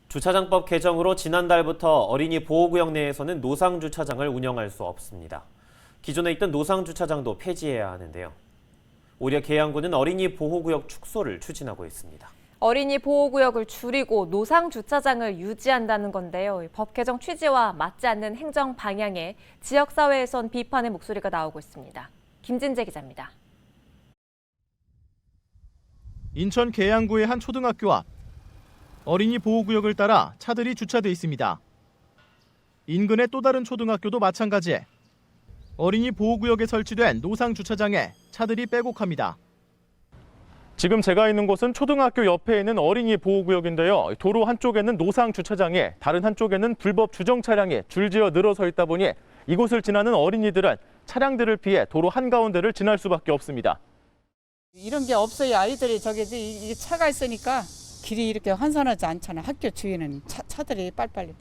주차장법 개정으로 지난달부터 어린이 보호구역 내에서는 노상주차장을 운영할 수 없습니다. 기존에 있던 노상주차장도 폐지해야 하는데요. 오히려 계양구는 어린이 보호구역 축소를 추진하고 있습니다. 어린이 보호구역을 줄이고 노상주차장을 유지한다는 건데요. 법 개정 취지와 맞지 않는 행정 방향에 지역사회에선 비판의 목소리가 나오고 있습니다. 김진재 기자입니다. 인천 계양구의 한 초등학교 앞. 어린이 보호구역을 따라 차들이 주차돼 있습니다. 인근의 또 다른 초등학교도 마찬가지. 어린이 보호구역에 설치된 노상주차장에 차들이 빼곡합니다. 지금 제가 있는 곳은 초등학교 옆에 있는 어린이 보호구역인데요. 도로 한쪽에는 노상주차장에 다른 한쪽에는 불법 주정 차량이 줄지어 늘어서 있다 보니 이곳을 지나는 어린이들은 차량들을 피해 도로 한가운데를 지날 수밖에 없습니다. 이런 게 없어야 아이들이 이게 차가 있으니까 길이 이렇게 환선하지 않잖아. 학교 주위는 차들이 빨리빨리.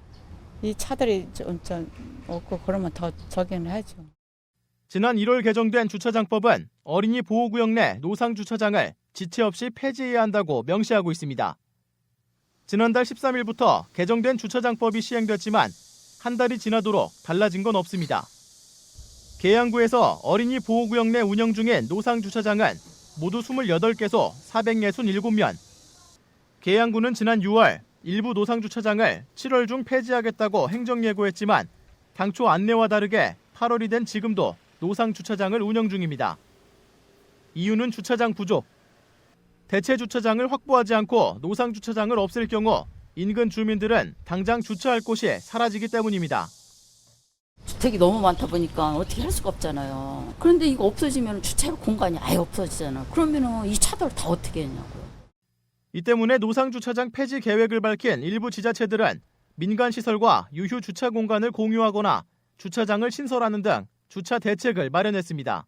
이 차들이 좀 없고 그러면 더 저기는 하죠. 지난 1월 개정된 주차장법은 어린이 보호구역 내 노상주차장을 지체 없이 폐지해야 한다고 명시하고 있습니다. 지난달 13일부터 개정된 주차장법이 시행됐지만 한 달이 지나도록 달라진 건 없습니다. 계양구에서 어린이 보호구역 내 운영 중인 노상주차장은 모두 28개소 467면, 계양구는 지난 6월 일부 노상주차장을 7월 중 폐지하겠다고 행정예고했지만 당초 안내와 다르게 8월이 된 지금도 노상주차장을 운영 중입니다. 이유는 주차장 부족. 대체 주차장을 확보하지 않고 노상주차장을 없앨 경우 인근 주민들은 당장 주차할 곳이 사라지기 때문입니다. 주택이 너무 많다 보니까 어떻게 할 수가 없잖아요. 그런데 이거 없어지면 주차할 공간이 아예 없어지잖아. 그러면 이 차들 다 어떻게 했냐고요. 이 때문에 노상주차장 폐지 계획을 밝힌 일부 지자체들은 민간시설과 유휴 주차 공간을 공유하거나 주차장을 신설하는 등 주차 대책을 마련했습니다.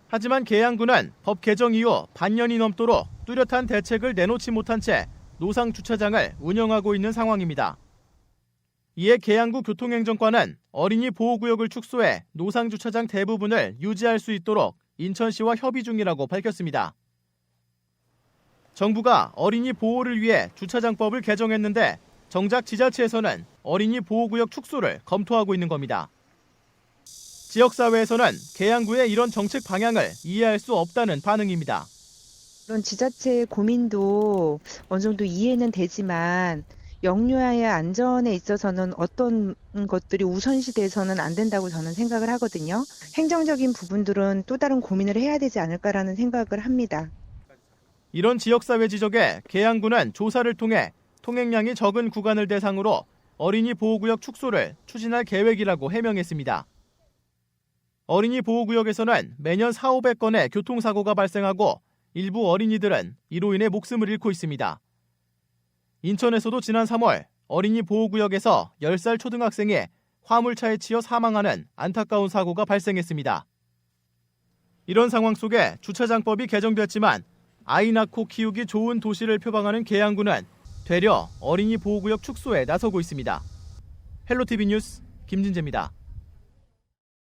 하지만 계양구는 법 개정 이후 반년이 넘도록 뚜렷한 대책을 내놓지 못한 채 노상주차장을 운영하고 있는 상황입니다. 이에 계양구 교통행정과는 어린이 보호구역을 축소해 노상주차장 대부분을 유지할 수 있도록 인천시와 협의 중이라고 밝혔습니다. 정부가 어린이 보호를 위해 주차장법을 개정했는데 정작 지자체에서는 어린이 보호구역 축소를 검토하고 있는 겁니다. 지역사회에서는 계양구의 이런 정책 방향을 이해할 수 없다는 반응입니다. 그런 지자체의 고민도 어느 정도 이해는 되지만 영유아의 안전에 있어서는 어떤 것들이 우선시돼서는 안 된다고 저는 생각을 하거든요. 행정적인 부분들은 또 다른 고민을 해야 되지 않을까라는 생각을 합니다. 이런 지역사회 지적에 계양구는 조사를 통해 통행량이 적은 구간을 대상으로 어린이 보호구역 축소를 추진할 계획이라고 해명했습니다. 어린이 보호구역에서는 매년 4,500건의 교통사고가 발생하고 일부 어린이들은 이로 인해 목숨을 잃고 있습니다. 인천에서도 지난 3월 어린이 보호구역에서 10살 초등학생이 화물차에 치여 사망하는 안타까운 사고가 발생했습니다. 이런 상황 속에 주차장법이 개정됐지만 아이 낳고 키우기 좋은 도시를 표방하는 계양구는 되려 어린이 보호구역 축소에 나서고 있습니다. 헬로티비 뉴스 김진재입니다.